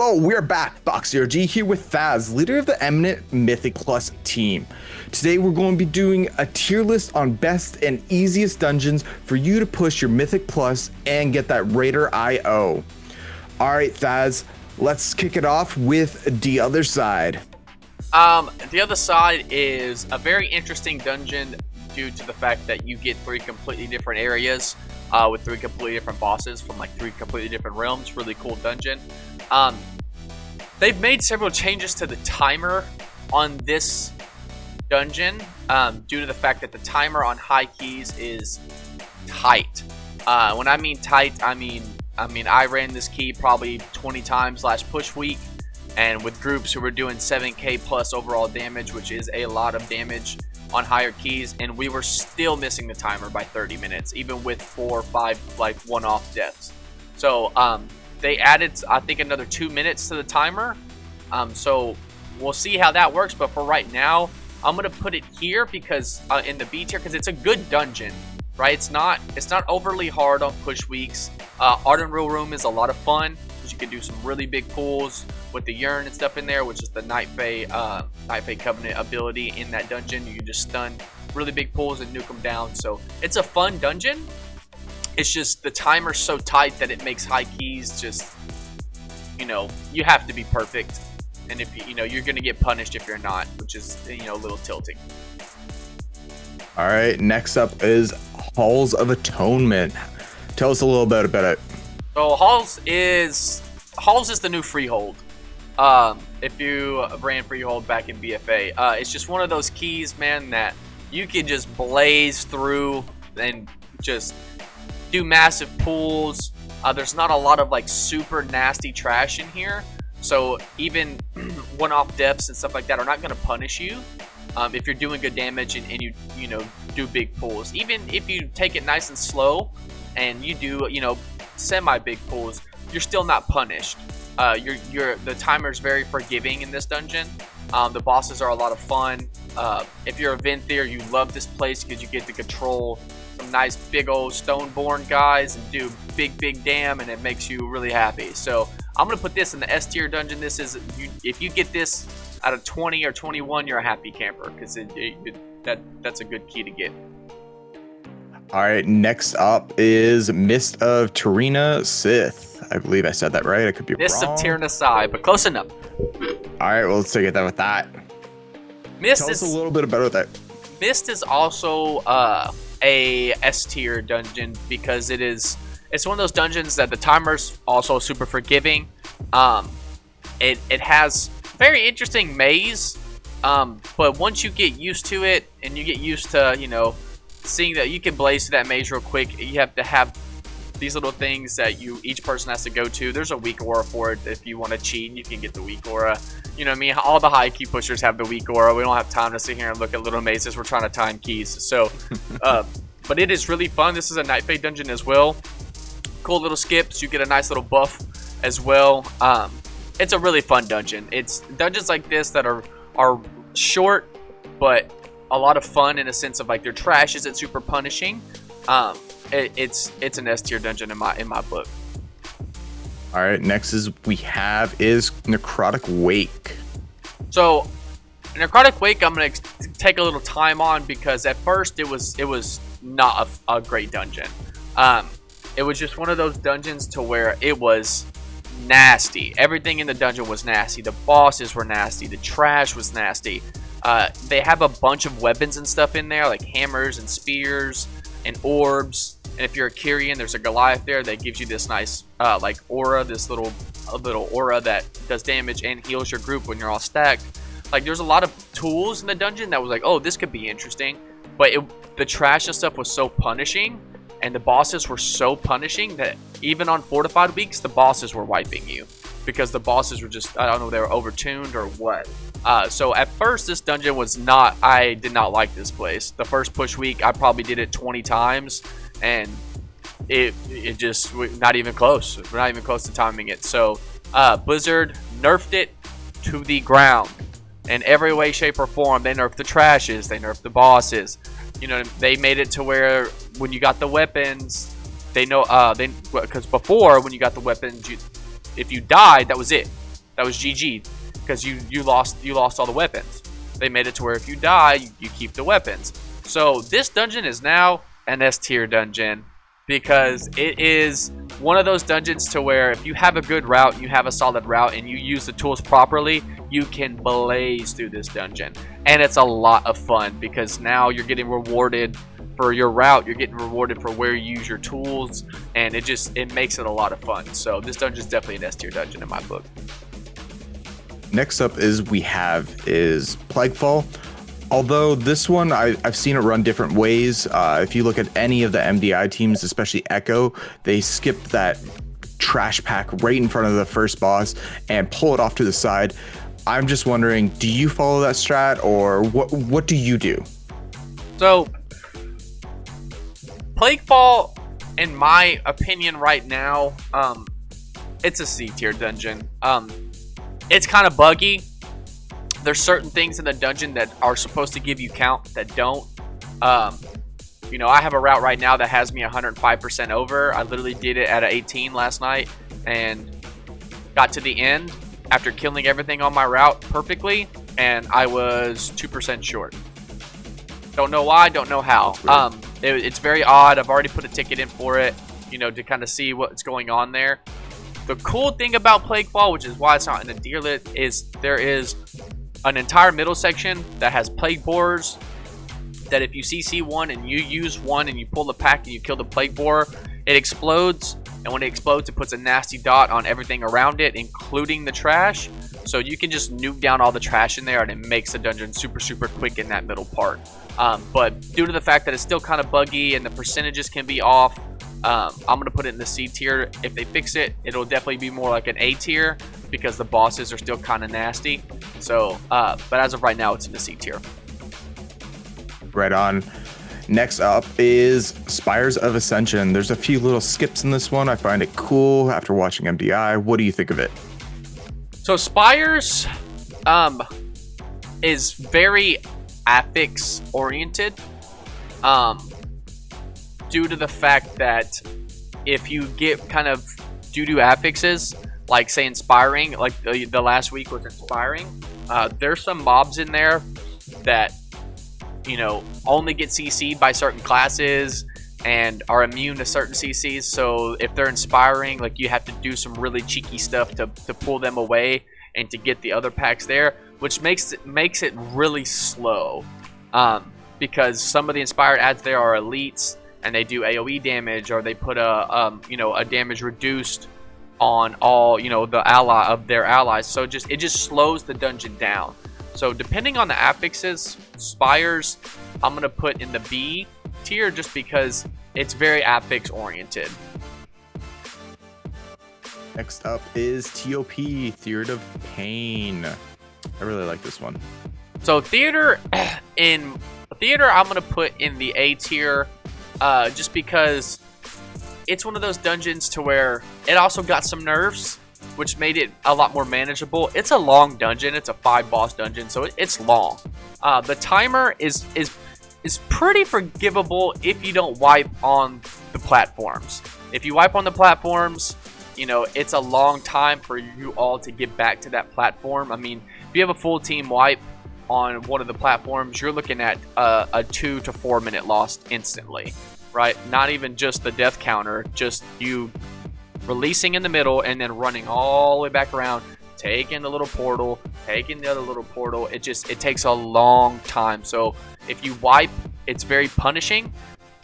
Hello, we're back. Foxy RG here with Thass, leader of the Eminent Mythic Plus team. Today we're going to be doing a tier list on best and easiest dungeons for you to push your Mythic Plus and get that Raider IO. Alright Thass, let's kick it off with the other side. The other side is a very interesting dungeon due to the fact that you get 3 completely different areas with 3 completely different bosses from like 3 completely different realms. Really cool dungeon. They've made several changes to the timer on this dungeon due to the fact that the timer on high keys is tight. When I mean tight, I mean I ran this key probably 20 times last push week, and with groups who were doing 7k plus overall damage, which is a lot of damage on higher keys, and we were still missing the timer by 30 minutes, even with 4 or 5 like one-off deaths. So they added, I think, another 2 minutes to the timer. So we'll see how that works. But for right now, I'm gonna put it here because in the B tier, because it's a good dungeon, right? It's not overly hard on push weeks. Art and Real Room is a lot of fun because you can do some really big pulls with the Yearn and stuff in there, which is the Night Fae Covenant ability in that dungeon. You can just stun really big pulls and nuke them down. So it's a fun dungeon. It's just the timer's so tight that it makes high keys just, you have to be perfect. And if you're going to get punished if you're not, which is, a little tilting. All right, next up is Halls of Atonement. Tell us a little bit about it. So Halls is the new Freehold. If you ran Freehold back in BFA, it's just one of those keys, man, that you can just blaze through and just do massive pulls. There's not a lot of like super nasty trash in here, so even one-off deaths and stuff like that are not going to punish you if you're doing good damage and you do big pulls. Even if you take it nice and slow and you do semi big pulls, you're still not punished. The timer's very forgiving in this dungeon. The bosses are a lot of fun. If you're a Venthyr, you love this place because you get to control some nice big old Stoneborn guys and do big dam, and it makes you really happy. So I'm gonna put this in the S tier dungeon. This is if you get this out of 20 or 21, you're a happy camper because that's a good key to get. All right, next up is Mist of Tirina Sith. I believe I said that right. I could be Mist wrong. of Tirina Sai, but close enough. All right, well, let's take it with that. Mist Tell us a little bit about that. Mist is also a S tier dungeon because it's one of those dungeons that the timer's also super forgiving. It has very interesting maze, but once you get used to it and you get used to seeing that you can blaze through that maze real quick, you have to have these little things that each person has to go to. There's a weak aura for it. If you want to cheat, you can get the weak aura. You know what I mean? All the high key pushers have the weak aura. We don't have time to sit here and look at little mazes. We're trying to time keys. So, but it is really fun. This is a Night Fae dungeon as well. Cool little skips. You get a nice little buff as well. It's a really fun dungeon. It's dungeons like this that are short, but a lot of fun in a sense of like their trash isn't super punishing. It's an S tier dungeon in my book. All right, next is Necrotic Wake. So Necrotic Wake, I'm gonna take a little time on because at first it was not a great dungeon. It was just one of those dungeons to where it was nasty. Everything in the dungeon was nasty. The bosses were nasty. The trash was nasty. They have a bunch of weapons and stuff in there, like hammers and spears and orbs. And if you're a Kyrian, there's a Goliath there that gives you this nice like aura, this little aura that does damage and heals your group when you're all stacked. Like there's a lot of tools in the dungeon that was like, oh, this could be interesting. But the trash and stuff was so punishing, and the bosses were so punishing that even on fortified weeks, the bosses were wiping you because the bosses were just, I don't know, they were overtuned or what. So at first, this dungeon was not, I did not like this place. The first push week, I probably did it 20 times, and it just, not even close. We're not even close to timing it. So Blizzard nerfed it to the ground in every way, shape, or form. They nerfed the trashes. They nerfed the bosses. They made it to where when you got the weapons, because before when you got the weapons, if you died, that was it. that was GG, because you lost all the weapons. They made it to where if you die, you keep the weapons. So this dungeon is now an S tier dungeon, because it is one of those dungeons to where if you have a good route, you have a solid route, and you use the tools properly, you can blaze through this dungeon. And it's a lot of fun, because now you're getting rewarded for your route, you're getting rewarded for where you use your tools, and it makes it a lot of fun. So this dungeon is definitely an S tier dungeon in my book. Next up is Plaguefall. Although this one, I've seen it run different ways. If you look at any of the MDI teams, especially Echo, they skip that trash pack right in front of the first boss and pull it off to the side. I'm just wondering, do you follow that strat, or what do you do? So, Plaguefall, in my opinion right now, it's a C tier dungeon. It's kind of buggy. There's certain things in the dungeon that are supposed to give you count that don't. You know, I have a route right now that has me 105% over. I literally did it at 18 last night and got to the end after killing everything on my route perfectly, and I was 2% short. Don't know why, don't know how. It's very odd. I've already put a ticket in for it, you know, to kind of see what's going on there. The cool thing about Plaguefall, which is why it's not in the tier list, is there is an entire middle section that has plague borers that if you CC one and you use one and you pull the pack and you kill the plague borer, it explodes, and when it explodes, it puts a nasty dot on everything around it, including the trash. So you can just nuke down all the trash in there, and it makes the dungeon super quick in that middle part. But due to the fact that it's still kind of buggy and the percentages can be off, I'm going to put it in the C tier. If they fix it, it'll definitely be more like an A tier, because the bosses are still kind of nasty. So, but as of right now, it's in the C tier. Right on. Next up is Spires of Ascension. There's a few little skips in this one. I find it cool after watching MDI. What do you think of it? So Spires is very affix oriented. Due to the fact that if you get kind of doo-doo affixes, like say inspiring, like the last week was inspiring, there's some mobs in there that, you know, only get CC'd by certain classes and are immune to certain CCs. So if they're inspiring, like, you have to do some really cheeky stuff to pull them away and to get the other packs there, which makes it really slow, because some of the inspired adds there are elites and they do AoE damage, or they put a damage reduced on all, you know, the ally of their allies. So it just slows the dungeon down. So depending on the affixes, Spires I'm gonna put in the B tier, just because it's very affix oriented. Next up is TOP, Theater of Pain. I really like this one. So Theater, I'm gonna put in the A tier, just because it's one of those dungeons to where it also got some nerfs, which made it a lot more manageable. It's a long dungeon. It's a 5-boss dungeon, so it's long. The timer is pretty forgivable if you don't wipe on the platforms. If you wipe on the platforms, you know, it's a long time for you all to get back to that platform. I mean, if you have a full team wipe on one of the platforms, you're looking at a 2 to 4 minute loss instantly, right? Not even just the death counter, just you releasing in the middle and then running all the way back around, taking the little portal, taking the other little portal. It takes a long time. So if you wipe, it's very punishing,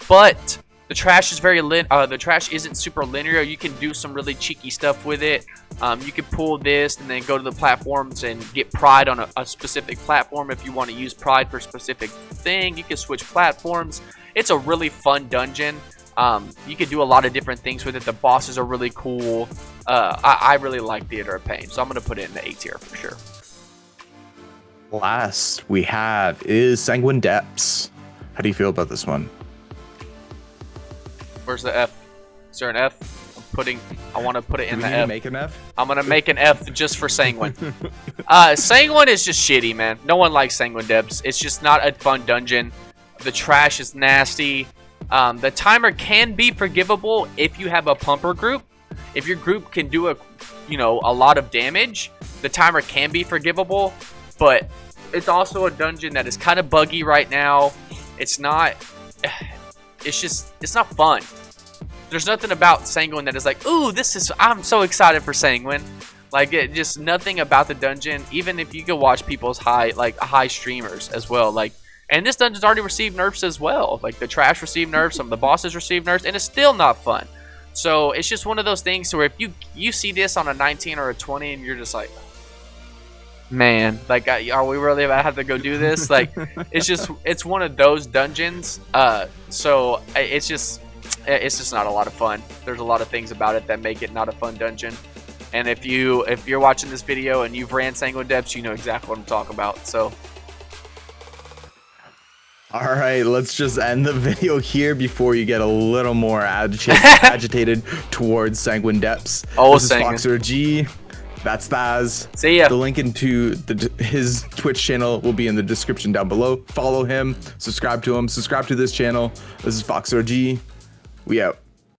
but the trash is the trash isn't super linear. You can do some really cheeky stuff with it. You can pull this and then go to the platforms and get pride on a specific platform. If you want to use pride for a specific thing, you can switch platforms. It's a really fun dungeon. You can do a lot of different things with it. The bosses are really cool. I really like Theater of Pain, so I'm going to put it in the A tier for sure. Last we have is Sanguine Depths. How do you feel about this one? Where's the F? Is there an F? I want to put it in the F. Make an F? I'm going to make an F just for Sanguine. Sanguine is just shitty, man. No one likes Sanguine Depths. It's just not a fun dungeon. The trash is nasty. The timer can be forgivable if you have a pumper group. If your group can do a lot of damage, the timer can be forgivable, but it's also a dungeon that is kind of buggy right now. It's not fun. There's nothing about Sanguine that is like, ooh, I'm so excited for Sanguine. Like, just nothing about the dungeon. Even if you go watch people's high streamers as well, like, and this dungeon's already received nerfs as well. Like, the trash received nerfs, some of the bosses received nerfs, and it's still not fun. So it's just one of those things where if you see this on a 19 or a 20 and you're just like, man, like, are we really about to have to go do this? Like, it's one of those dungeons. So it's just not a lot of fun. There's a lot of things about it that make it not a fun dungeon. And if you're watching this video and you've ran Sanguine Depths, you know exactly what I'm talking about. So, all right, let's just end the video here before you get a little more agitated towards Sanguine Depths. Oh, this is FoxRG. That's Thass. See ya. The link into his Twitch channel will be in the description down below. Follow him, subscribe to him, subscribe to this channel. This is FoxRG. We out.